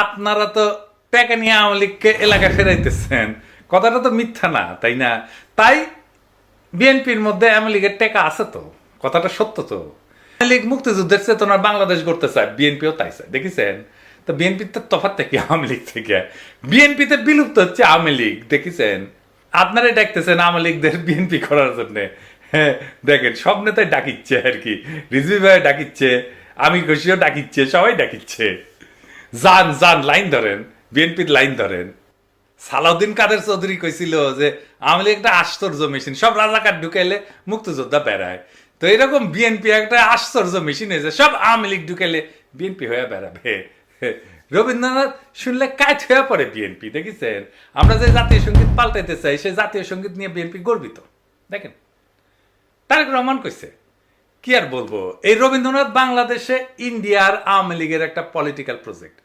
আপনারা তো টাকা নিয়ে আওয়ামী লীগকে এলাকা ফেরাইতেছেন, কথাটা তো মিথ্যা না, তাই না? তাই বিএনপির মধ্যে আওয়ামী লীগের টাকা আছে তো, কথাটা সত্য তো। আওয়ামী লীগ মুক্তিযুদ্ধের চেতনা বাংলাদেশ করতে চায়, বিএনপিও তাই চায়, দেখেছেন? তো বিএনপির তো তফাৎ থেকে আওয়ামী লীগ থেকে, বিএনপিতে বিলুপ্ত হচ্ছে আওয়ামী লীগ, দেখেছেন? আপনারাই ডাকতেছেন আওয়ামী লীগদের বিএনপি করার জন্য। হ্যাঁ, দেখেন সব নেতাই ডাকিচ্ছে আর কি, রিজভি ভাই ডাকিচ্ছে, আমি খুশিও ডাকিচ্ছে, সবাই ডাকিচ্ছে। যান যান, লাইন ধরেন, বিএনপির লাইন ধরেন। সালাউদ্দিন কাদের চৌধুরী কইছিল যে আওয়ামী লীগ একটা আশ্চর্য মেশিন, সব রাজাকার ঢুকাইলে মুক্তিযোদ্ধা বেড়ায়। তো এরকম বিএনপি একটা আশ্চর্য মেশিন হয়েছে, সব আওয়ামী লীগ ঢুকাইলে বিএনপি হয়ে বেড়াবে। রবীন্দ্রনাথ শুনলে কাজ হয়ে পড়ে বিএনপি, দেখেছেন? আমরা যে জাতীয় সঙ্গীত পাল্টাইতে চাই, সেই জাতীয় সঙ্গীত নিয়ে বিএনপি গর্বিত। দেখেন, তারেক রহমান কইছে, কি আর বলবো, এই রবীন্দ্রনাথ বাংলাদেশে ইন্ডিয়ার আওয়ামী লীগের একটা পলিটিক্যাল প্রজেক্ট।